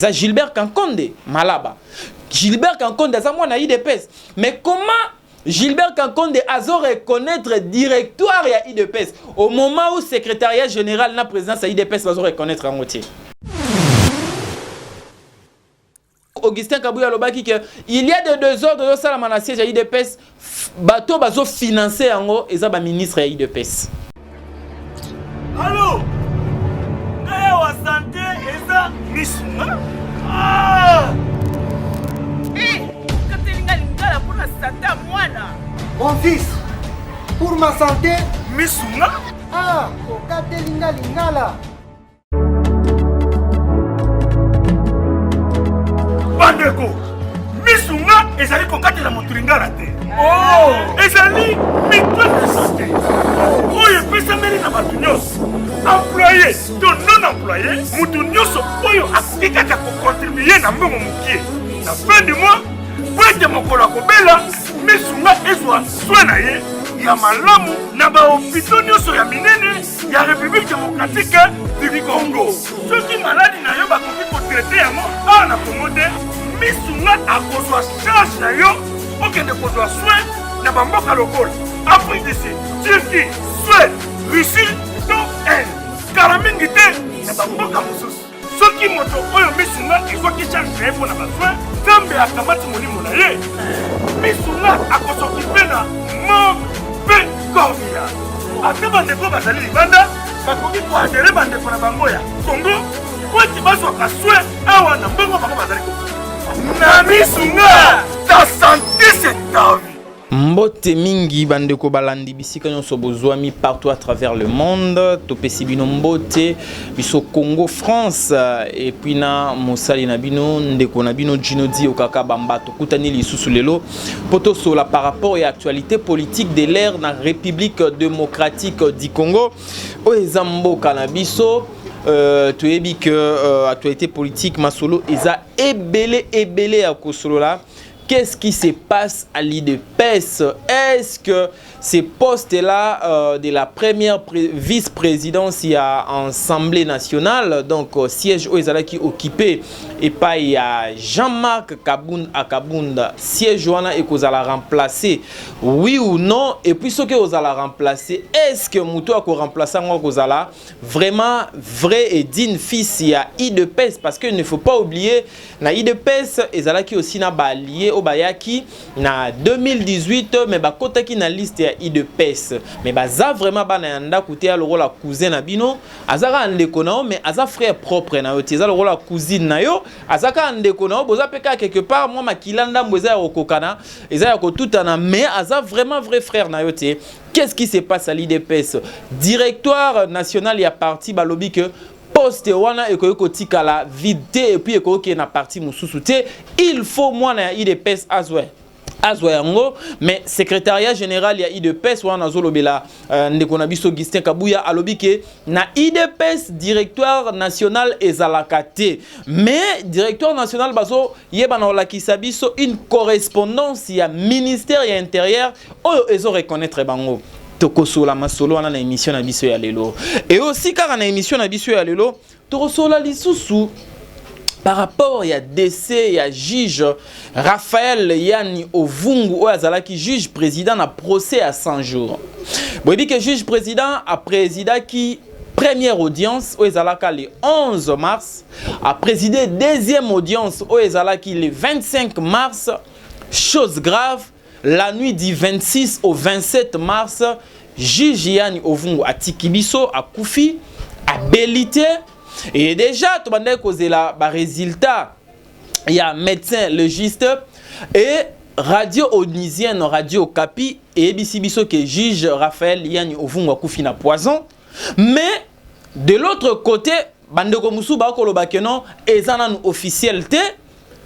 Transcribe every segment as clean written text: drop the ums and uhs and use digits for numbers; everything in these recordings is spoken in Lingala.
Ça Gilbert Kankonde Malaba. Gilbert Kankonde ça moi na IDPS. Mais comment Gilbert Kankonde a reconnaître directoire à IDPS au moment où secrétariat général na présidence à IDPS va reconnaître en moitié. Augustin Kabouya Lobaki que il y a de deux ordres de salamana à siège à IDPS bateau bazo financer en haut et ça ba ministre à IDPS. Allô? Wa santé et ça misuma. Ah! Eh, katelinga lingala pour la santé mwana. Mon fils, pour ma santé, Misuma? ah, katelinga lingala. Bandeko, Misuma ezali kokatela motu lingala te. Oh! Ezali mitwe de santé. Oyo pesameli na bato nyonso. Employé to non employé, mutu nyonso oyo afikaka kocontribuer na mbongo mokie. Na fin du mois, po ete mokolo akobela, Misuma ezwa soin na ye ya malamu na bahopitau nyonso ya minene ya République démocratique du Congo. Soki maladi na yo bakoki kotraite yango awa na Congo te, Misuma akozwa charge na yo okende kozwa soin na bamboka lokola Afrique du Sud, Turquie, Suède, Russie to Inde. Kala mingi te na bamboka mosusu. Soki moto oyo Misuma ezwaki charge na ye mpo na basoin, Nzambe akamati molimo na ye, Misuma akosokipe na mpe Gambia. Ate bandeko bazali libanda bakoki koadere bandeko na bango ya Congo po ete bazwaka soin awa na mbongo bango bazali na Misuma, ta santé c'est ta vie. Mbote mingi bandeko balandi bisika nyonso bozwami partout à travers le monde. Topesi bino mbote biso Congo France et puis na mosali na bino ndeko na bino Jinodi okaka bambato kutani lisusu lelo poto sola par rapport à l'actualité politique de l'ère na République démocratique du Congo o ezamboka na biso. Toyebi que actualité politique masolo eza ebele à kosolola. Qu'est-ce qui se passe à l'IDPS? Est-ce que ces postes-là de la première vice-présidence il y a Assemblée nationale, donc siège qui occupé et pas il y a Jean-Marc Kabunda, siège ouana et qu'on la remplacer, oui ou non? Et puis ce que vous allez remplacer, est-ce que Moutou a remplacé moi qu'on vraiment vrai et digne fils il y a IDPS? Parce qu'il ne faut pas oublier na IDPS et qui aussi n'a pas lié au Bayaki na 2018 mais ba kota qui na liste ya IDPS mais baza vraiment ba na yanda côté le rôle la cousin na bino azaka ndeko na mais aza frère propre na yo tiza le rôle la cousine na yo azaka ndeko na boza peka quelque part moi makilanda mboza ya okokana eza ya ko tutana mais aza vraiment vrai frère na yo tie. Qu'est-ce qui se passe à l'IDPS? Directoire national ya parti balobi que poste wana ekoyoko tikala vide et puis ekoyoki na parti mususu te, il faut moi na IDPS azwe yango mais secrétariat général ya IDPS wana zolobela ndeko na biso Augustin Kabouya alobi ke na IDPS directoire national ezalaka te mais directoire national bazo yeba na olakisa biso une correspondance ya ministère ya intérieur oyo ezo reconnaître bango. Tokosola masolo wana na émission na biso ya lelo et aussi car na émission na biso ya lelo tokosola lisusu par rapport à décès ya juge Raphaël Yani Ovungu o azalaki juge président na procès à 100 jours. Bon dit que juge président a président qui première audience au ezalaka le 11 mars a présidé deuxième audience au ezalaki le 25 mars. Chose grave, la nuit du 26 au 27 mars, juge Yani Ovungu a Tikibiso, a Koufi, a Belité. Et déjà, tout le monde causé la résultat. Il y a médecin légiste et radio onisienne, radio Kapi et Bisibiso qui juge Raphaël Yani Ovungu a Koufi na poison. Mais de l'autre côté, Bandeko Moussou Bakoloba Kenon, Ezanan officialité,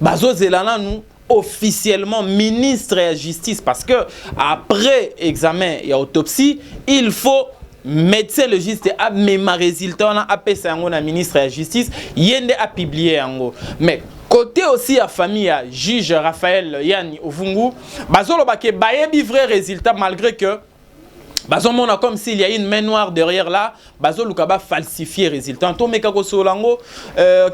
Bazo Zelana nous. Officiellement ministre de la justice parce que après examen et autopsie il faut médecin légiste a même résultat on a appelé ça un ministre de la justice yende a publié yango mais côté aussi à famille à juge Raphaël Yani Ovungu bazolo ba ke bayebi vrai résultat malgré que Bazo mona comme s'il y a une main noire derrière là, bazo lukaba falsifier résultat. To meka ko solango,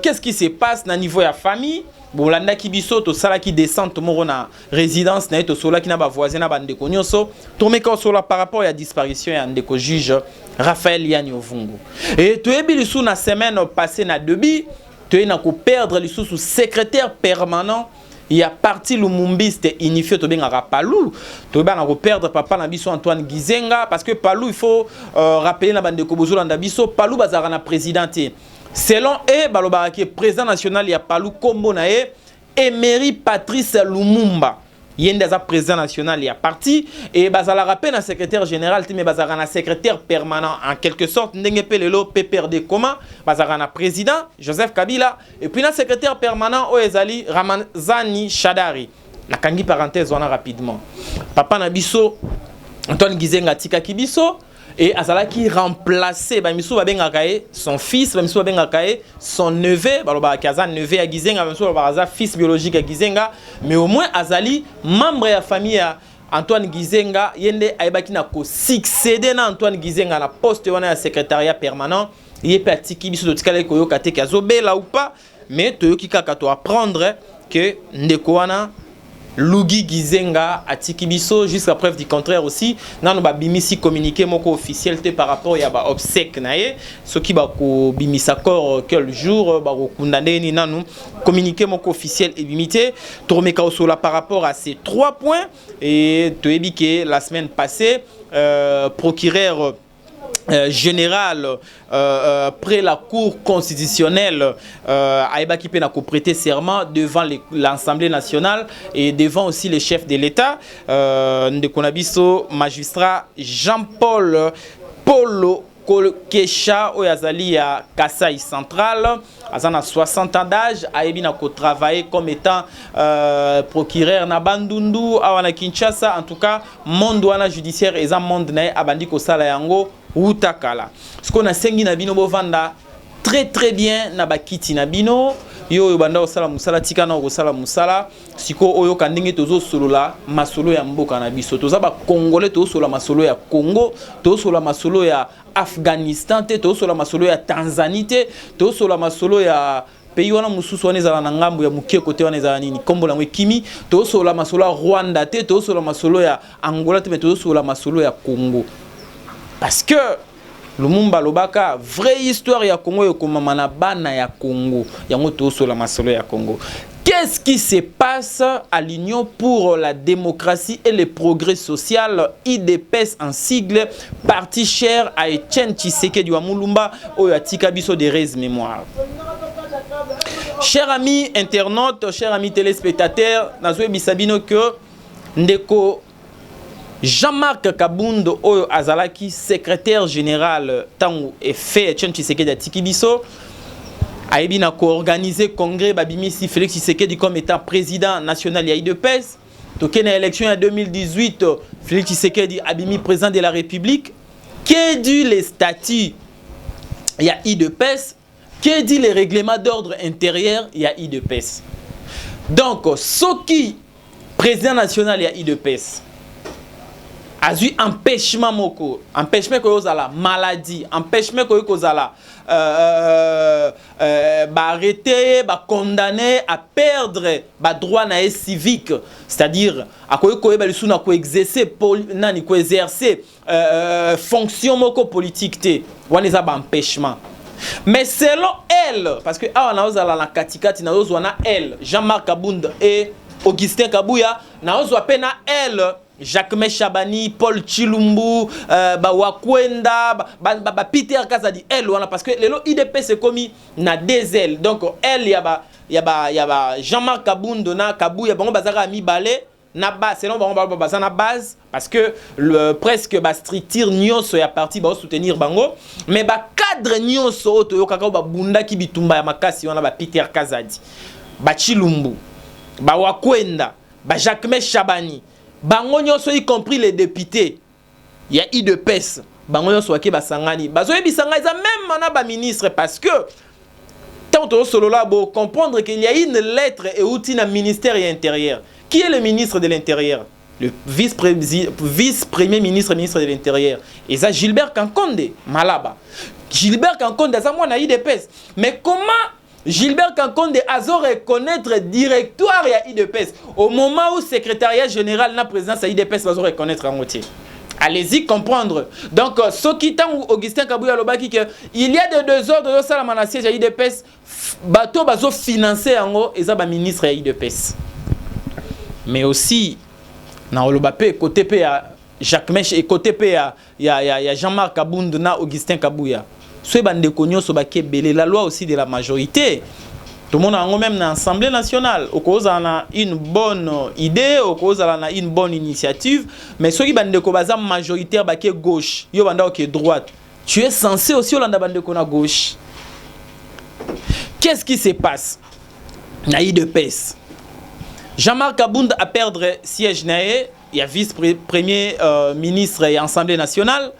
qu'est-ce qui se passe na niveau ya famille? Bon landa ki biso to sala ki descend to moro na résidence na to sola ki na ba voisin na bande ko nyonso. To meka sola par rapport à disparition ya ndeko juge Raphaël Yani Ovungu. Et to ebi lisu na semaine passée na debi, to na ko perdre lisu sous secrétaire permanent. Il y a parti Lumumbiste unifié to benga Palou to ba na ko perdre papa na biso Antoine Gizenga parce que Palou il faut rappeler na bande ko bozola na biso Palou bazara na présidenté selon baloba ki président national il y a Palou kombo na Emery Patrice Lumumba yende za président national il y a parti et bazala rappel na secrétaire général mais bazara na secrétaire permanent en quelque sorte ndenge pelelo PPRD comment bazara na président Joseph Kabila et puis na secrétaire permanent Oezali Ramazani Shadari na kangi parenthèse on a rapidement papa na biso Antoine Gizenga tika kibiso et azala qui remplacé ba miso babenga kae son fils ba miso babenga kae son neveu baloba kaza neveu ya Gizenga ba miso baza fils biologique ya Gizenga mais au moins azali membre ya famille ya Antoine Gizenga yende aibaki na ko succéder na Antoine Gizenga na poste wana ya secrétariat permanent yepe atiki biso totikala ko yokate kazobela ou pas mais toyoki kaka to apprendre que ndeko wana Lugi Gizenga atiki biso jusqu'à preuve du contraire aussi nanu ba bimisi communiqué moko officiel te par rapport ya ba obsèque nae ce qui ba ko bimisa corps quel jour ba ko condamné ni nanu communiqué moko officiel et limité tourmeka osola par rapport à ces 3 points et to ebike la semaine passée procureur général près la cour constitutionnelle Aïba Kipé n'a prêté serment devant l'Assemblée nationale et devant aussi les chefs de l'État Ndekonabiso magistrat Jean-Paul Polo Kesha Oyazali à Kasaï Central, à 60 ans d'âge, Aïbi n'a travaillé comme étant procureur na Bandundu, à Kinshasa, en tout cas, monde judiciaire et un monde naï abandi ko sala yango utakala. Ce qu'on a sengi na bino bovanda très bien na bakiti na bino. Yo banda osala musala tika na osala musala siko oyo kandenge tozo solola masolo ya mboka na biso toza ba congolais tozo solola masolo ya Congo tozo solola masolo ya Afghanistan te tozo solola masolo ya Tanzanie te tozo solola masolo ya pays wana mususu wana ezala na ngambo ya mukie kote wana ezala nini kombo na kimi tozo solola masolo ya Rwanda te tozo solola masolo ya Angola te mais tozo solola masolo ya Congo parce que Lumumba Lobaka, vraie histoire ya Congo et komamana bana ya Congo. Yango toso la masolo ya Congo. Qu'est-ce qui se passe à l'Union pour la démocratie et le progrès social, IDPS en sigle, parti cher à Etienne Tshisekedi wa Mulumba, Oyatika biso de res mémoire. Chers amis internautes, chers amis téléspectateurs, Nazwe Bisabino que ndeko Jean-Marc Kabundo Oyo Azalaki, secrétaire général Tangu et fait Etienne Tshisekedi Atiki biso Aïbi n'a co-organisé congrès Babimisi Félix Tshisekedi comme étant président national ya IDPS. Toké na élection en 2018 Félix Tshisekedi Abimi président de la République. Qu'est dit les statuts ya IDPS? Qu'est dit les règlements d'ordre intérieur ya IDPS? Donc ce qui président national ya IDPS a eu empêchement moko, empêchement que la maladie, empêchement que la arrêter, condamner à perdre droit na civique, c'est-à-dire à exercer exercer fonction moko politique te, wana za empêchement. Mais selon elle, parce que on a la katikati na ozwana elle, Jean-Marc Kabunda et Augustin Kabuya, na ozwa pena elle Jacques Chabani, Paul Chilumbu, Wakwenda, Peter Kazadi, elle, parce que le IDP c'est comme na des ailes. Donc elle, y a Jean-Marc Kabundo na Kabou, y a bon bazara mi balé na base, selon bon bazara na base parce que presque structure nyonso ya parti ba soutenir bango, mais cadre nyonso to yokaka ba bunda ki bitumba ya makasi wana ba Peter Kazadi, ba Chilumbu, ba Wakwenda, ba Jacques Chabani. Bango nyonso y compris les députés. Il y a IDPS. Bango nyonso waki basangani. Bazoye bisangani za même mana ba ministre parce que tant au solo là bo comprendre qu'il y a une lettre et outil na ministère intérieur. Qui est le ministre de l'Intérieur? le vice-premier ministre de l'Intérieur. Et ça, Gilbert Kankonde, Malaba. Gilbert Kankonde, ça, moi, na IDPS. Mais comment Gilbert Kankonde a reconnaître directoire à IDPS au moment où le secrétariat général na présidence à IDPS va reconnaître en moitié? Allez-y comprendre. Donc, ce qui est Augustin Kabouya Lobaki, il y a des désordres de ça, la siège à IDPS, bateau bazo financé en haut, et ça, le ministre à IDPS. Mais aussi, dans le côté P à Jacques Mèche et côté P à Jean-Marc Kabound, na Augustin Kabouya. Ce bande cognos so baké belé la loi aussi de la majorité. Tout le monde a même dans l'Assemblée nationale. Au cause on a une bonne idée, au cause on a une bonne initiative, mais ceux qui bande ko baza majoritaire baké gauche, yo banda qui droite. Tu es censé aussi Hollanda bande ko na gauche. Qu'est-ce qui se passe? Naï de PES. Jean-Marc Kabound a perdre siège naé, il y a vice-premier ministre et Assemblée nationale.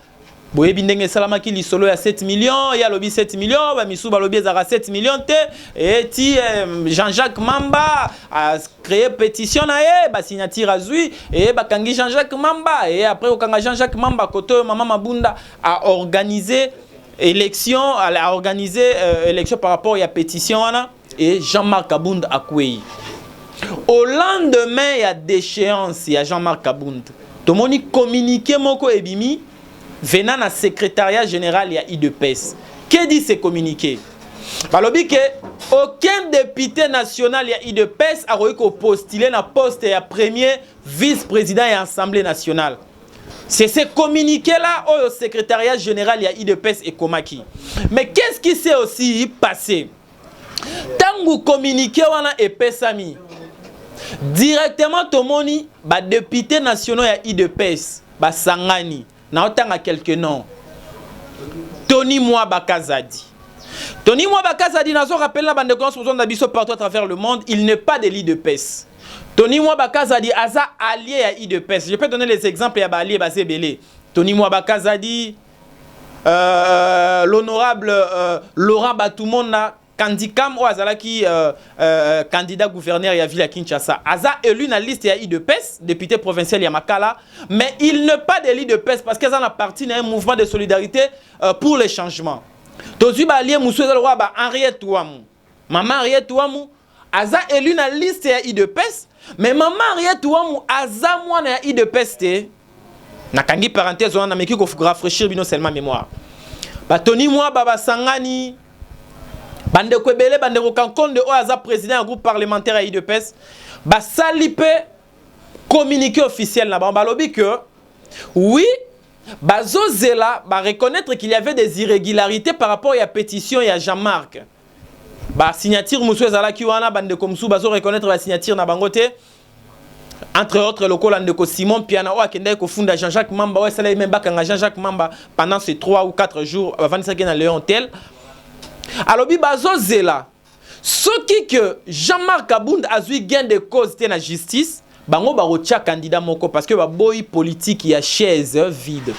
Boye bindenge salama ki li solo ya 7 millions, il y a lobby 7 millions, ba misuba lobby zara 7 millions te, et ti Jean-Jacques Mamba a créé pétition na e, ba signature azui, et ba kangi Jean-Jacques Mamba, et après au kanga Jean-Jacques Mamba koto Maman Mabunda a organisé élection, élection par rapport à la pétition et Jean-Marc Kabound a coué. Au lendemain, il y a déchéance, il y a Jean-Marc Kabound. Tout le monde communiqué moko ebimi venant à secrétariat général il y a IDPS. Que dit ce communiqué? Balobi que aucun député national il y a IDPS a postulé na poste ya premier vice-président et assemblée nationale. C'est ce communiqué là au secrétariat général il y a IDPS et Komaki. Mais qu'est-ce qui s'est aussi passé? Tangu communiqué wana et pesami. Directement tomoni ba député nationaux ya IDPS ba sangani na otanga quelques noms. Tony Mwaba Kazadi. Tony Mwaba Kazadi nazo rappelle la bande de construction d'abisso partout à travers le monde, il n'est pas de l'IDPS. Tony Mwaba Kazadi aza allié à IDPS. Je peux donner les exemples ya ba allié basé belé. Tony Mwaba Kazadi l'honorable Laurent Batoumona Kandikam ou Azalaki candidat gouverneur ya ville à Kinshasa. Aza élu na liste ya IDPS, député provincial ya Makala, mais il n'est pas de l'IDPS parce qu'ils ont appartenu à un mouvement de solidarité pour les changements. Tozu ba lié Moussou Zalwa ba Henriette Ouamou. Maman Henriette Ouamou aza élu na liste ya IDPS, mais maman Henriette Ouamou aza mwana ya IDPS te. Nakangi parenthèse on a meki ko rafraîchir bino seulement mémoire. Ba Tony Mwaba ba sangani bande kwebele bande Kankonde o aza président du groupe parlementaire à IDPS ba salipe communiqué officiel na ba lobi que oui bazozela ba reconnaître qu'il y avait des irrégularités par rapport à la pétition et à Jean-Marc. Ba signature Moussou Zalaki wana bande komsou bazo reconnaître la signature na bangote. Entre autres, le Colandeko Simon Piana ou Akende ko funda Jean-Jacques Mamba ouais ça même bakanga Jean-Jacques Mamba pendant ces 3 ou 4 jours avant ça na Léon Tel. Alors bi bazozela ce qui que Jean-Marc Kabound a eu gain de cause te na justice bango ba rocha candidat moko parce que ba boy politique ya chaise vide.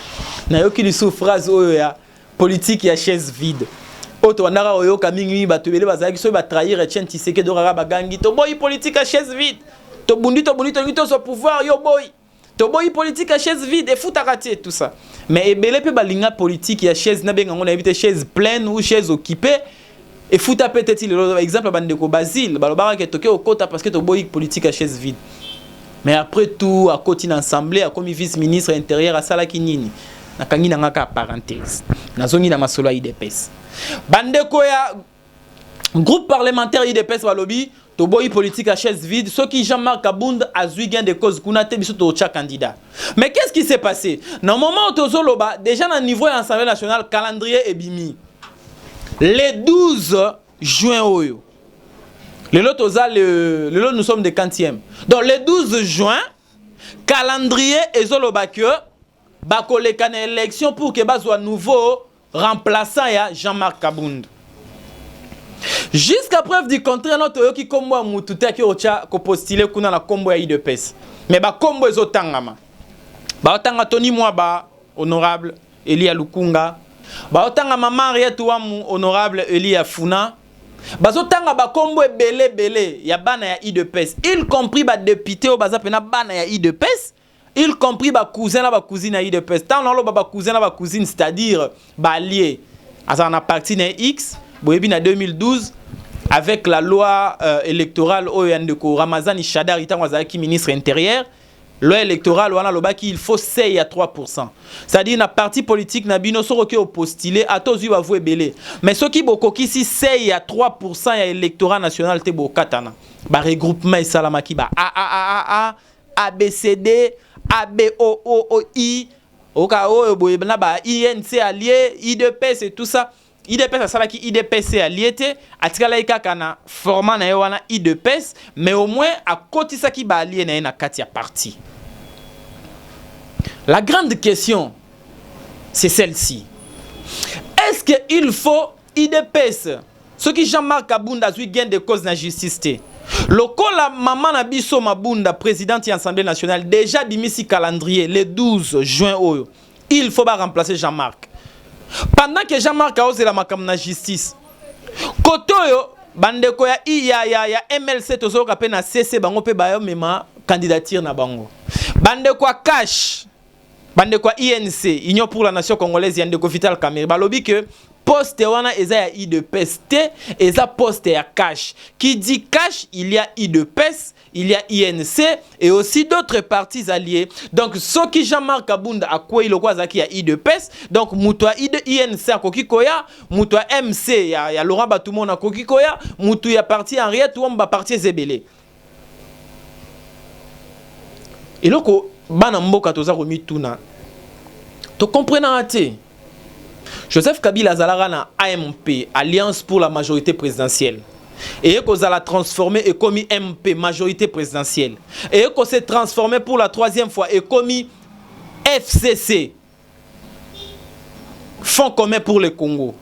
Na yo ki li phrase oyo ya politique ya chaise vide. Oto wanara oyo kamingi batubele bazaki so ba trahir Etienne Tshisekedi rara bagangi to boy politique ya chaise vide. To bundi to so pouvoir yo boy. To boy politique à chaise vide et fout à rater tout ça. Mais ebele pe balinga politique ya chaise na benga on a évité chaise pleine ou chaise occupée et fout à peut-être exemple bande ko Basile balobara ke toke au kota parce que to boy politique à chaise vide. Mais après tout à côté d'assemblée à comme vice-ministre intérieur à sala kinini. Na kangi na ngaka parenthèse. Na zongi na masolo IDPS. Bande ko ya groupe parlementaire IDPS balobi to boy politique à chaise vide, ce qui Jean-Marc Kabound a eu gain de cause kunate biso to cha candidat. Mais qu'est-ce qui s'est passé? Dans le moment où tozoloba déjà dans le niveau de l'Assemblée nationale calendrier est bimi. Le 12 juin oyo. Le lot nous sommes de 40e. Donc le 12 juin calendrier ezoloba que ba koleka na élection pour que ba soit nouveau remplaçant ya Jean-Marc Kabound. Jusqu'à preuve du contraire, notre qui comme moi moututa qui ocha ko postuler kuna la combo ya IDPS. Mais ba combo ezotangama. Ba otanga Tony Mwaba honorable Elia Lukunga. Ba otanga maman Henriette Ouamou honorable Elia Funa. Ba otanga ba combo belé ya bana ya IDPS, y compris ba député au baza pena bana ya IDPS. y compris ba cousin la ba cousine à IDPS. Tant on a ba cousin la ba cousine, c'est-à-dire ba allié. On a parti dans X, boyebi en 2012 avec la loi électorale Oyandeko Ramazani Shadar Itan Wazaki ministre intérieur. Loi électorale wana lobaki il faut seuil à 3%. C'est-à-dire na parti politique na bino soroki au postulé à tozu va vous belé. Mais ceux qui bokoki si seuil à 3% ya électorat national te bokatana. Ba regroupement salamaki ba A ABCD ABOOI OKO boyebna ba INC allié IDPS et tout ça. IDPS asalaki IDPS allié atikala ikaka na format na wana IDPS mais au moins à côté ça qui ba allié na kati ya parti. La grande question c'est celle-ci. Est-ce que il faut IDPS ce qui Jean-Marc Kabunda zui gain de cause na justice té. Lokola maman na biso Mabunda présidente de l'Assemblée nationale déjà bimisi calendrier le 12 juin oyo. Il faut pas remplacer Jean-Marc. Pendant que Jean-Marc a osé la makam na justice. Kotoyo bandeko ya MLC tozo ka pe na CC bango pe bayo mema candidature na bango. Bandeko cash. Bandeko INC, Union pour la Nation Congolaise yandeko Vital Kamerhe balobi que poste wana eza ya IDPS te eza poste ya cash. Qui dit cash, il y a IDPS, il y a INC et aussi d'autres partis alliés. Donc ce qui Jean-Marc Kabunda a quoi il a zaki ya IDPS, donc mutua INC a kokikoya, mutua MC ya Laurent Batoumon a kokikoya, mutu ya parti Henriette ou mba parti Zebele. Et loko bana mboka toza komi tuna. To comprenant te. Joseph Kabila Zalara na AMP, Alliance pour la majorité présidentielle. Et qu'on a transformé et commis MP, majorité présidentielle. Et qu'on s'est transformé pour la troisième fois et commis FCC, Fonds commun pour le Congo.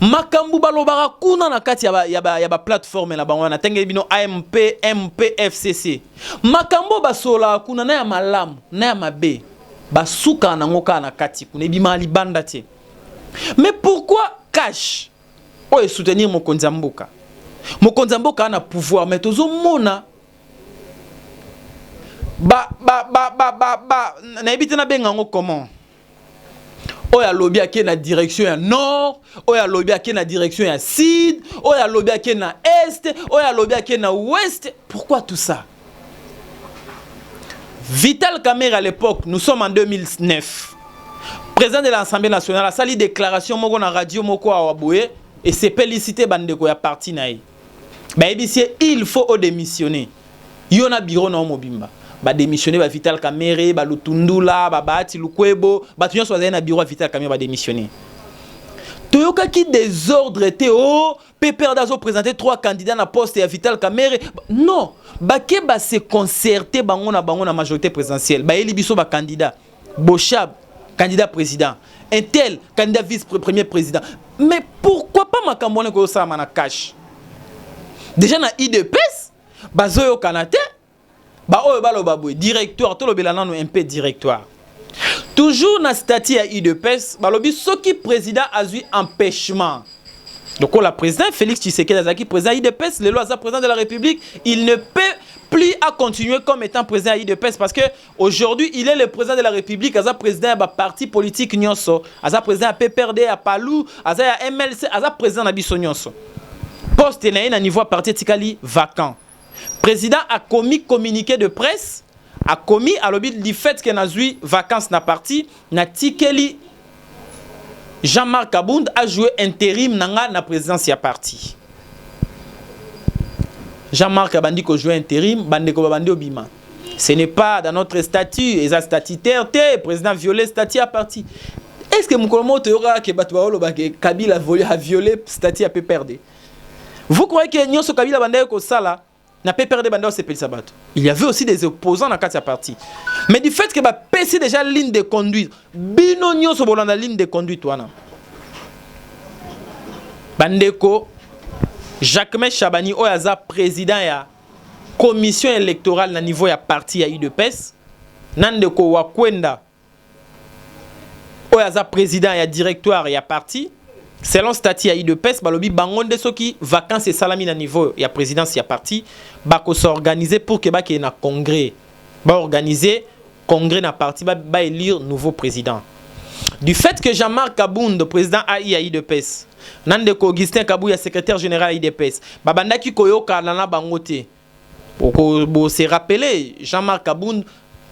Makambu balobara kuna na kati ya plateforme na bango na tenge bino AMP, MP, FCC. Makambo basola kuna na ya malamu, na ya mabe. Basuka na ngoka na kati kuna bima libanda te. Mais pourquoi cash? Oye soutenir Mokonzi Mboka. Mokonzi Mboka a pouvoir mais tozo mona na ebite na benga ngo comment? Oya lobby ake na direction ya nord, oya lobby ake na direction ya sud, oya lobby ake na est, oya lobby ake na ouest. Pourquoi tout ça? Vital Kamerhe à l'époque, nous sommes en 2009. Président de l'Assemblée nationale a sali déclaration moko na radio moko a waboué et c'est félicité bandeko ya parti naï. Ba ebisier il faut au démissionner. Yona bureau na mobimba. Ba démissionner ba Vital Kamerhe, ba Lutundula, ba Bahati Lukwebo, ba tunyo soza na bureau Vital Kamerhe ba démissionner. Toyoka ki désordre était oh, Pépère Dazo présenter 3 candidats na poste ya Vital Kamerhe. Non, ba ke ba se concerter bango na majorité présidentielle. Ba eli biso ba candidat. Bochab candidat président, un tel candidat vice-premier président. Mais pourquoi pas Makambone ko sa mana cash? Déjà na IDPS, bazoyo kanate, ba oyo balo babwe directoire to lobela nanu un peu directoire. Toujours na statut ya IDPS, balobi soki président azui empêchement. Donc le président Félix Tshisekedi Azaki président IDPS, le loi président de la République, il ne peut plus à continuer comme étant président IDPS parce que aujourd'hui il est le président de la République, Aza président de parti politique nyonso, Aza président à PPRD, à Palou, Aza à MLC, Aza président na biso nyonso. Poste na niveau parti tikali vacant. Président a commis communiqué de presse, a commis à l'objet du fait que nazui vacances na parti na tikeli Jean-Marc Kabunda a joué intérim nanga na présidence ya parti. Jean-Marc Kabandi ko joué intérim, bande ko bandi obima. Ce n'est pas dans notre statut, et ça statutaire, président violé statut à parti. Est-ce que Moukolmo Théora que Batouaolo Kabila a violé statut à PPRD? Vous croyez que Nyonso Kabila bande ko sala na PPRD bande se pelisa bato? Il y avait aussi des opposants dans quatre parti. Mais du fait que ba PC déjà ligne de conduite, bino Nyonso bolanda ligne de conduite wana. Bandeko Jacques Chabani Oyaza président ya commission électorale na niveau ya parti ya UDPS. Nandeko Wakwenda Oyaza président ya directoire ya parti. Selon statut ya UDPS, balobi bangonde soki vacances et salami na niveau ya présidence ya parti, bako s'organiser pour que ba na congrès. Ba organiser congrès na parti va élire nouveau président. Du fait que Jean-Marc Kabound, président AI à IDPS, Nandeko Augustin Kabouya, secrétaire général à IDPS, Babandaki Koyoka Nana Bangote, pour se rappeler, Jean-Marc Kabound,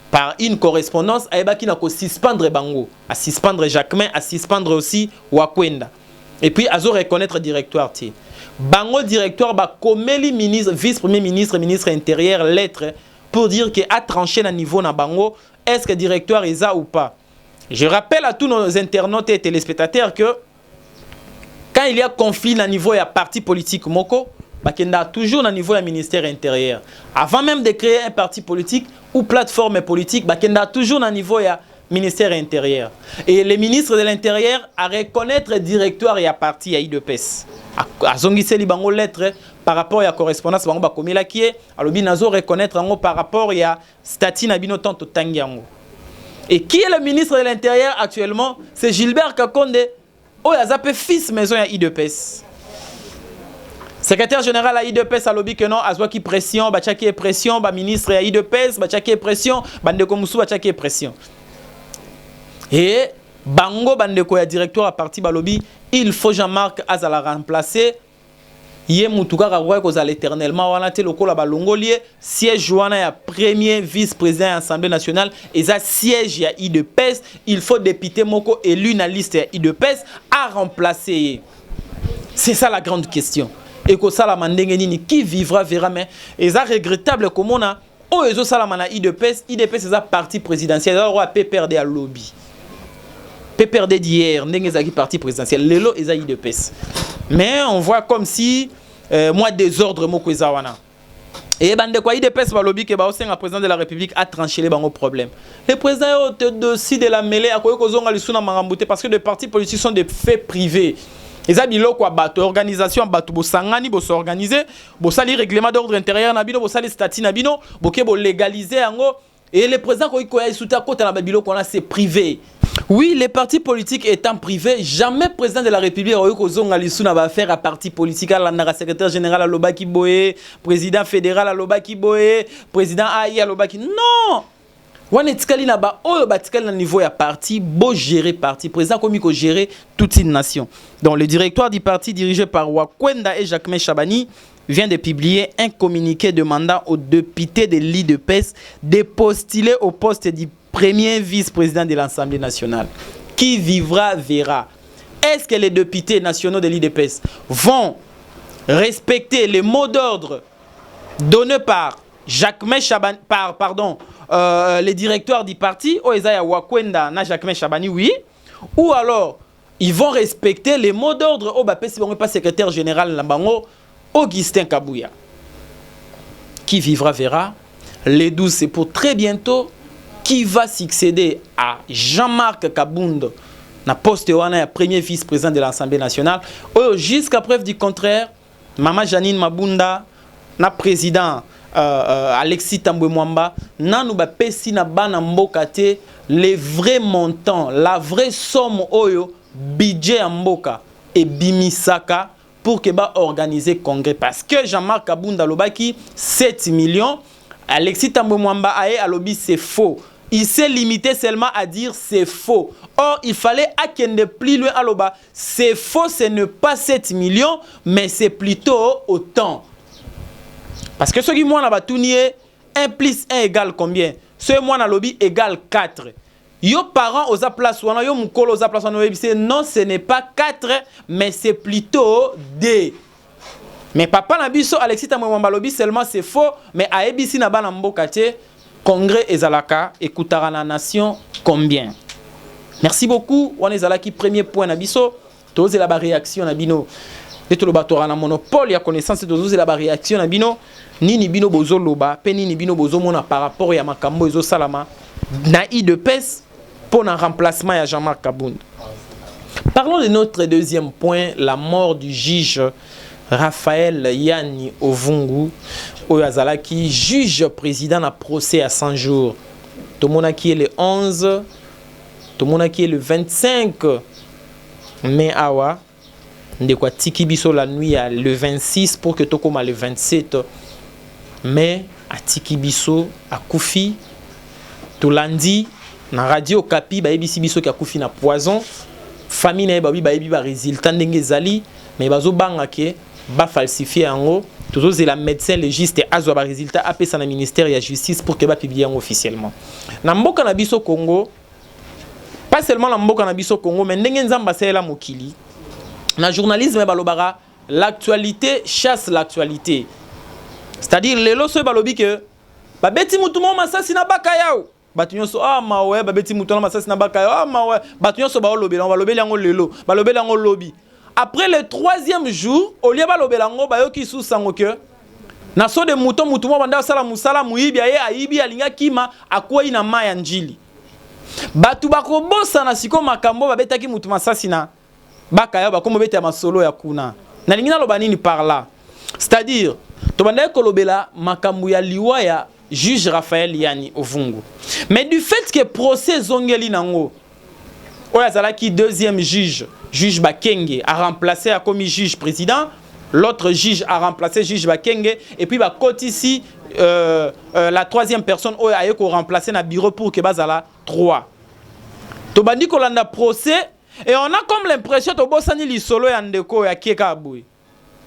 par une correspondance, Aïbaki n'a qu'à suspendre Bango, à suspendre Jacquemin, à suspendre aussi Wakwenda. Et puis, à reconnaître directoire. Bango directoire, Komeli ministre, vice-premier ministre, ministre intérieur, lettre, pour dire qu'il a tranché à niveau na Bango, est-ce que directoire est ça ou pas? Je rappelle à tous nos internautes et téléspectateurs que quand il y a conflit à niveau de parti politique Moko, il y a toujours à niveau du ministère intérieur. Avant même de créer un parti politique ou plateforme politique, il y a toujours à niveau du ministère intérieur. Et les ministres de l'intérieur à reconnaître le directoire et à parti à IDPS. À zongise libango lettre par rapport à la correspondance bango bakomela qui est à l'obi nazo reconnaître par rapport à statut nabino tanto tangiango. Et qui est le ministre de l'Intérieur actuellement? C'est Gilbert Kakonde. Oh, il a zappé fils maison à IDPS. Secrétaire général à IDPS a lobby que non, a qui pression, bachaki est pression, ministre à IDPS, bachaki est pression, bandeko Moussou bachaki est pression. Et bango bandeko ya directeur à parti balobi, il faut Jean-Marc Azala remplacer. Yé Moutouka Kagoué kozala éternellement wana te lokola balongolier siège wana ya premier vice-président de l'Assemblée nationale et ça siège ya IDPS, il faut député moko élu na liste ya IDPS à remplacer. C'est ça la grande question. Et que ça la mandenge nini qui vivra verra mais et ça regrettable comme on a oh ezo salama na IDPS c'est ça parti présidentiel ça roi PPRD à lobby. PPRD d'hier ndenge zaki parti présidentiel lelo eza IDPS. Mais on voit comme si moi désordre moko ezawana. Et bande quoi IDPS va lobby que ba le président de la République a tranché les bango problème. Le président de la mêlée a koyo kozonga lisuna mangambute parce que les partis politiques sont des faits privés. Eza biloko ya bato organisation bato bo sangani bo s'organiser, bo sali règlement d'ordre intérieur na bino, bo sali statut na bino, bo ke bo légaliser yango et le président koyo ya souta kota na biloko na c'est privé. Oui, les partis politiques étant privés, jamais président de la République va faire un parti politique à la secrétaire général à Lobaki Boé, président fédéral à Lobaki Boé, président AI à Lobaki. Non! On est au niveau de parti, beau gérer parti, président comme il gérer toute une nation. Donc le directoire du parti dirigé par Wakwenda et Jacquemin Chabani vient de publier un communiqué demandant aux députés de l'IDPS de postuler au poste du premier vice-président de l'Assemblée nationale. Qui vivra verra. Est-ce que les députés nationaux de l'IDPS vont respecter les mots d'ordre donnés par Jacquemin Chabani, les directeurs du parti, Oezaya Wakwenda na Jacquemin Chabani, oui, ou alors ils vont respecter les mots d'ordre au Bapé si on n'est pas secrétaire général Lambango, Augustin Kabouya. Qui vivra verra. Les 12, c'est pour très bientôt. Qui va succéder à Jean-Marc Kabound na poste wana premier vice-président de l'Assemblée nationale. Jusqu'à preuve du contraire, Maman Janine Mabunda na président Alexis Tambwe Mwamba nanu ba pesi na bana mboka te les vrais montants, la vraie somme oyo budget mboka et bimisaka pour que ba organiser congrès parce que Jean-Marc Kabound alobaki 7 millions. Alexis Tambwe Mwamba aé alobi c'est faux. Il s'est limité seulement à dire c'est faux. Or, il fallait akende plus loin à l'oba. C'est faux, ce n'est pas 7 millions, mais c'est plutôt autant. Parce que ce qui moi n'a tout nié, 1 plus 1 égale combien? Ce moi n'a lobby égale 4. Yo parents aux places ou yo mukolo aux places non, ce n'est pas 4, mais c'est plutôt 2. Mais papa Nabiso Alexis Tamwamba lobby seulement c'est faux, mais à ABC na bana mbokate congrès ezalaka écoutara la nation combien. Merci beaucoup. On est alaki premier point Nabiso, toze la réaction Nabino. De tout le bateau na monopole ya connaissance de la réaction Nabino, nini bino bozo loba, pe nini bino bozo mona par rapport ya makambo ezo salama na IDPS pour un remplacement à Jean-Marc Kabound. Parlons de notre deuxième point, la mort du juge Raphaël Yani Ovungu, Oyazala qui juge président à procès à 100 jours. Tout le monde qui est le 11, tout le monde qui est le 25 mai awa, de quoi tiki biso la nuit à le 26 pour que tout comme le 27 mai à tiki biso à Koufi to lundi na radio Kapi ba ebisi biso ki akufi na poison famille na ba ba ebi ba résultat ndenge zali mais bazo banga ke ba falsifier yango toujours c'est la médecin légiste azwa ba résultat apesa na ministère ya justice pour que ba publier yango officiellement na mboka na biso Congo pas seulement na mboka na biso Congo mais ndenge nzamba sela mokili na journalisme balobara l'actualité chasse l'actualité c'est-à-dire lelo so balobi que ba beti mutu mo masasi na baka yao batu nyonso mawe ba beti mutu na masasi na baka yao mawe batu nyonso ba lobela on va lobela yango lelo ba lobela yango lobi après le troisième jour au lieu ba lobela yango ba yoki sous sango que na so de mutu mo banda sala musala muibi aye aibi alinga kima akwoi na maya njili batu bakobosa na siko makambo ba betaki mutu masasi na baka yao ba komo beta masolo ya kuna na lingina loba nini par là c'est-à-dire to banda kolobela makambo ya liwa ya juge Raphaël Yani Ovungu mais du fait que procès zongeli nango oyazala ki deuxième juge Bakenge a remplacé a commis juge président l'autre juge a remplacé juge Bakenge et puis ba côté ici la troisième personne oyo ko remplacer na bureau pour que bazala 3 to bandi kolanda procès et on a comme l'impression to bosani li solo ya ndeko ya keka boy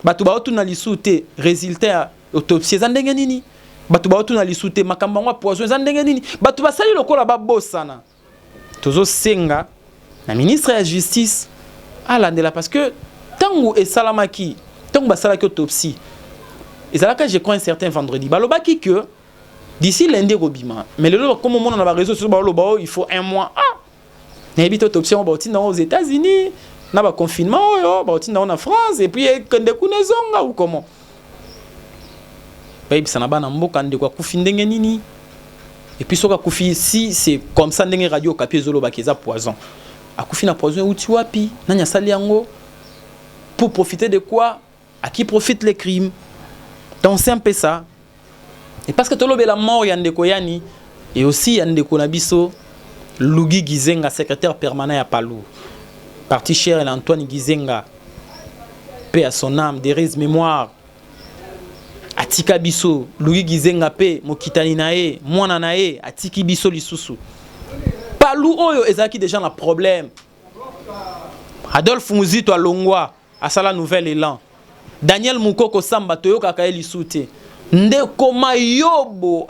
batu ba otuna lisute résultat autopsie za ndenge nini batu ba otuna lisute makambo ngwa poison za ndenge nini batu basali lokola ba bosana tozo senga na ministre ya justice alandela parce que tangu esalamaki tangu basalaki autopsie ezalaka je crois un certain vendredi balobaki que d'ici lundi robima mais le comme on a ba réseau sur baloba il faut un mois na ebito autopsie on ba otinda aux États-Unis na ba confinement yo ba otinda en France et puis kende kunezonga ou comment baby ça na bana mboka ndeko akufi ndenge nini et puis soka kufi si c'est comme ça ndenge radio Kapi zolo bakeza poison akufi na poison uti wapi nanya sali yango pour profiter de quoi à qui profitent les crimes donc c'est un peu ça et parce que tolobe la mort ya ndeko yani et aussi ya ndeko na biso Lugi Gizenga secrétaire permanent à Palou parti cher et Antoine Gizenga paix à son âme des mémoire atika biso Lugi Gizenga pe mokitani nae mwana nae atiki biso lisusu Palou oyo ezaki déjà un problème Adolphe Muzito alongwa asala nouvel élan Daniel Mukoko Samba toyoka ka elisute ndeko mayobo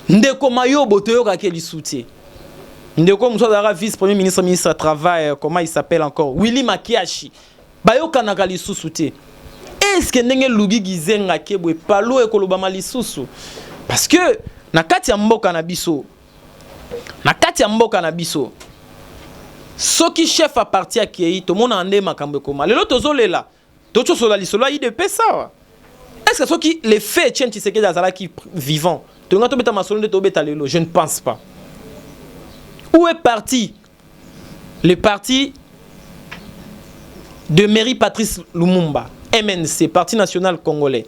ndeko mayobo toyoka ka elisute ndeko musodara vice premier ministre du travail comment il s'appelle encore Willy Makiashi bayoka na ka lisusu est-ce que ndenge Lugi Gizenga kebwe Palou ekolobama lisusu parce que na kati ya mboka na biso soki chef a parti à Kei to mona ande makambo koma lelo tozolela tocho sola lisolo yi de pesa est-ce que soki les faits tiennent Tshisekedi azalaki vivant to ngato beta masolo de to beta lelo je ne pense pas où est parti le parti de Mairie Patrice Lumumba MNC Parti national congolais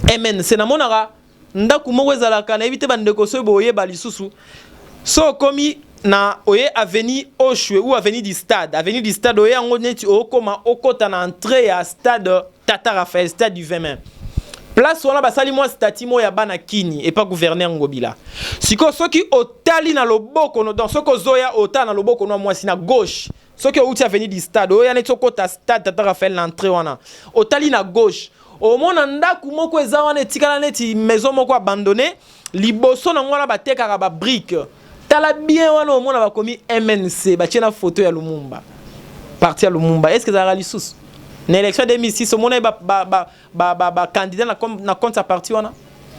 MNC na monara ndaku moko ezalaka na éviter bandeko so boye balisusu so komi na oye avenue Oshwe ou avenue du stade oye yango neti okoma okota na entrée ya stade Tata Raphaël stade du 20 mai place wana basali moi statut mo ya bana kini et pas gouverneur Ngobila siko soki otali na loboko no dans soko zoya ota na loboko no moi sina gauche soki outi avenue du stade oye neti okota stade Tata Raphaël l'entrée wana otali na gauche au mona ndaku moko eza wana etikala neti maison moko abandonné liboso na ngwana batekaka ba brique tala bien wana au mona bakomi MNC batiena photo ya Lumumba parti ya Lumumba est-ce que ça rali sous na élection 2006 au mona ba candidat na compte sa parti wana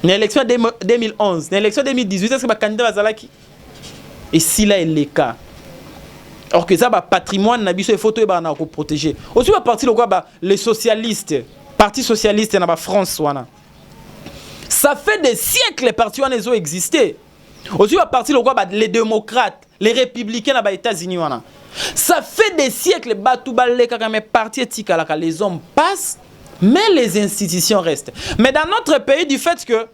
na élection 2011 na élection 2018 est-ce que ba candidat bazalaki et si là est le cas or que ça ba patrimoine na biso photo e ba na ko protéger aussi ba parti le quoi ba les socialistes Parti socialiste na ba France wana. Ça fait des siècles les partis wana ont existé. Aussi à partir le quoi les démocrates, les républicains na ba États-Unis wana. Ça fait des siècles batu balé kaka mais parti etika la les hommes passent mais les institutions restent. Mais dans notre pays du fait que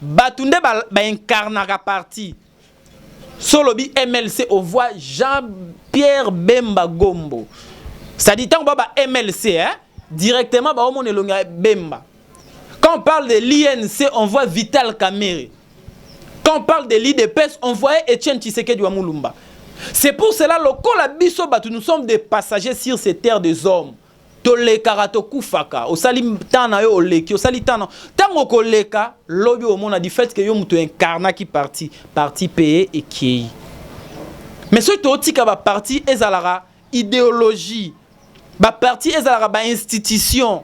batunde ba incarnera parti Solobi MLC au voix Jean-Pierre Bemba Gombo. Ça dit tant baba MLC hein directement ba omone longa Bemba. Quand Quand on parle de l'INC, on voit Vital Kamerhe. Quand on parle de l'IDPS, on voyait Etienne Tshisekedi Wamulumba. C'est pour cela que nous sommes des passagers sur ces terres des hommes. Toleka rato kufaka osali tana yo oleki osali tana tango koleka lobi au monde a du fait que yo muto incarna qui parti payé et qui mais ce totika ba parti ezalara idéologie ba parti ezalara ba institution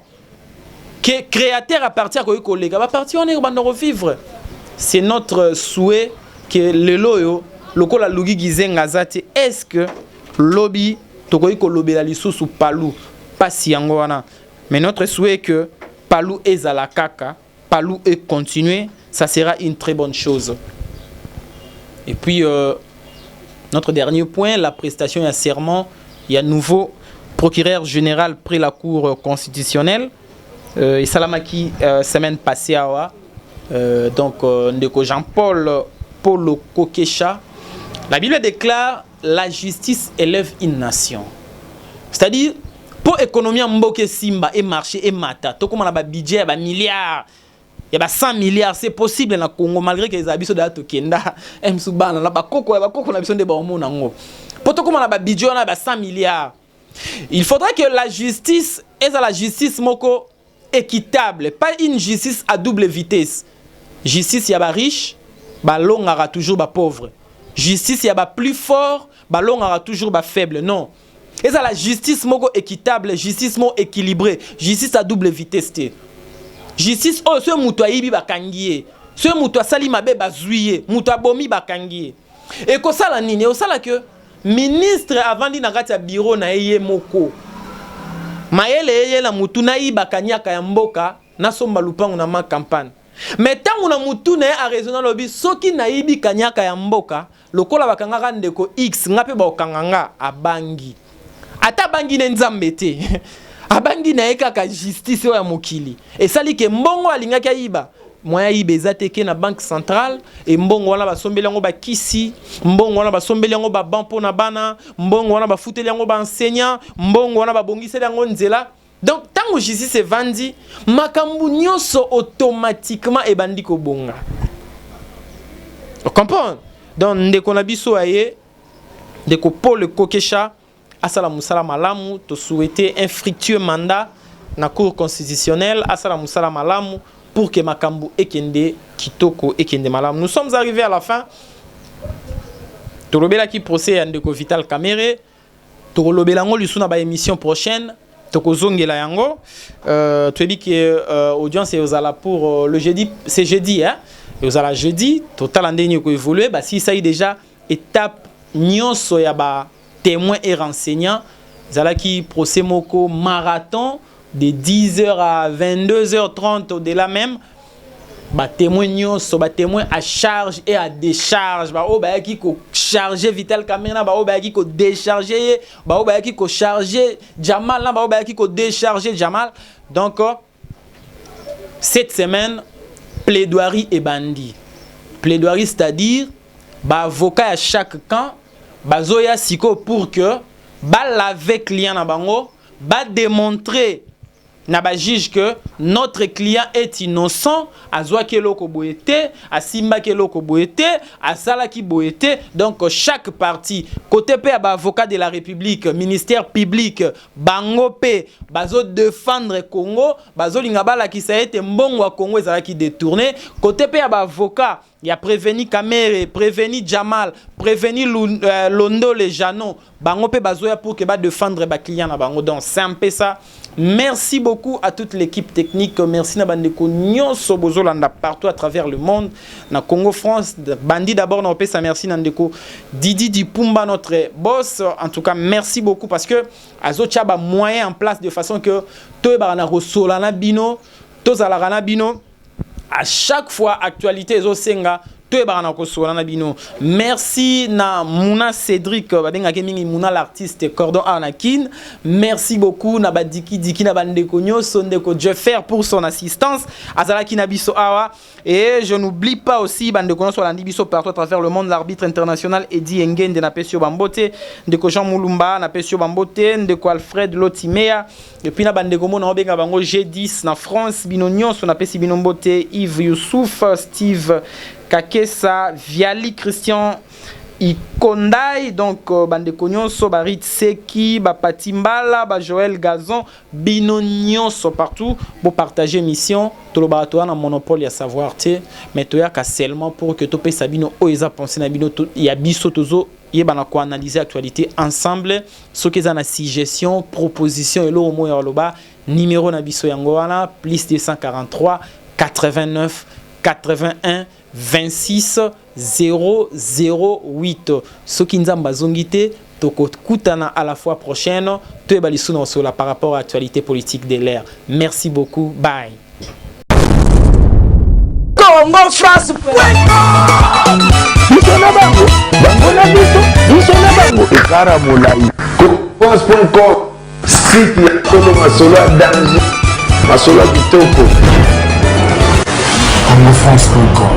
que créateur à partir ko koleka ba parti on est ba revivre. C'est notre souhait que le loyo lokola lugi gizenga zate est-ce que lobby tokoyi ko lobela lisusu palu pas si wana. Mais notre souhait est que Palou est à la caca, Palou est continué, ça sera une très bonne chose. Et puis, notre dernier point, la prestation et un serment. Il y a nouveau procureur général près la Cour constitutionnelle. Et Salamaki, semaine passée, donc, Ndeko Jean-Paul Polo Kokesha. La Bible déclare la justice élève une nation. C'est-à-dire, pour l'économie mboke simba et marché et mata to comme on a ba budget ba milliards il y a 100 milliards c'est possible na Congo malgré que les habitants de to kenda msubana na ba koko na biso de ba omona ngo pour to comme on a ba budget on a ba 100 milliards il faudrait que la justice est à la justice moko équitable pas une justice à double vitesse justice ya ba riche ba longara toujours ba pauvre justice ya ba plus fort ba longara toujours ba faible non. Et ça la justice moko équitable, justice mo équilibrée, justice à double vitesse. Justice oh ce muto ayibi bakangié, ce muto sali mabe bazuié, muto abomi bakangié. Et ko sala nini, o sala que ministre avant di na kati ya bureau na yeye moko. Mayele yeye la mutu na yiba kanyaka ya mboka na somba lupangu na ma campagne. Mais tangu na mutu na a raisonner lobi soki na yibi kanyaka ya mboka, lokola bakanga ndeko X ngape ba okanganga abangi. Ata bangi nenzambe te abangi na ekaka justice ya mokili esali ke mbongo alingaki ayiba moya yiba ezateke na banque centrale et mbongo wana basombeli yango bakisi mbongo wana basombeli yango ba banque na bana mbongo wana bafuteli yango ba enseignant mbongo wana babongiseli yango nzela donc tango justice evandi makambu nyonso automatiquement ebandi kobonga on comprend donc ndeko na biso aye ndeko Paul Kokesha Asala Moussala Malamu, te souhaiter un fructueux mandat dans la Cour constitutionnelle. Asala Moussala Malamu pour que Makambu Ekende Kitoko Ekende Malamu. Nous sommes arrivés à la fin. Torobela qui procède à Ndeko Vital Kamerhe. Torobela ngo lusuna ba émission prochaine. Toko zongela yango. Tu dis que audience est aux ala pour le jeudi. C'est jeudi, hein? Et aux ala jeudi. Total andeni ko évoluer. Bah si ça y est déjà étape nyonso ya ba témoins et renseignants, Zalaki procès moko marathon de 10h à 22h30 au-delà même. Ba témoins nyonso, ba témoins à charge et à décharge. Ba o ba ki ko charger Vital Kamerhe, ba o ba ki ko décharger, ba o ba ki ko charger Jamal, ba o ba ki ko décharger Jamal. Donc cette semaine plaidoirie et bandit. Plaidoirie c'est-à-dire ba avocat à chaque camp bazoya siko pour que ba laver client na bango ba démontrer na ba juge que notre client est innocent azwa keloko boyete asimba keloko boyete asala ki boyete donc chaque partie côté pe ba avocat de la République ministère public bango pe bazo défendre Congo bazo linga bala ki sa ete mbongo wa Congo ezala ki détourné côté pe ba avocat il y a prévenu Kamerhe, prévenu Jamal, prévenu Londo les Janon. Bango pe bazoya pour que ba défendre ba client na bango. Donc c'est un peu ça. Merci beaucoup à toute l'équipe technique. Merci na bandeko nyonso bozolanda partout à travers le monde. Na Congo France, bandi d'abord na opesa merci nandeko Didi Dipumba notre boss. En tout cas, merci beaucoup parce que azo tchaba moyen en place de façon que to ba na rosolana bino, to zalana bino. À chaque fois, actualité, Zosenga, Merci na Mouna Cédric Mouna l'artiste cordon Anakin. Merci beaucoup na Badiki Diki na Bandeko Nyoso Ndeko Jeffer pour son assistance. Azalaki na biso awa. Et je n'oublie pas aussi Bandeko Nyoso Landi biso partout à travers le monde, l'arbitre international Eddie Engende na Pesio Bambote, Ndeko Jean Moulumba na Pesio Bambote, Ndeko Alfred Lotimea. Et puis na Bandeko Mona Obenga Bango G10 na France, Bino Nyonso na Pesi Bino Mbote, Yves Youssouf, Steve Kakesa, Viali Christian Ikondai, donc Bandeko Nyonso, Barit Seki, Bapatimbala, Joël Gazon, Bino Nyonso partout pour partager mission. Tout le bateau a un monopole à savoir, mais tu as seulement pour que tu puisses Bino Oeza penser na Bino, il y a Biso Tozo, il y a analyser l'actualité ensemble, ce qui est en suggestion, proposition et l'eau au loba, numéro na Biso Yangoana, plus 243 89 81 26 008. Ce qui nous a bazongité, tokutana à la fois prochaine, tu es par rapport à l'actualité politique de l'ère. Merci beaucoup. Bye. Congo France. Site ya Kolo Masola danger. Masola kitoko. CongoFrance.com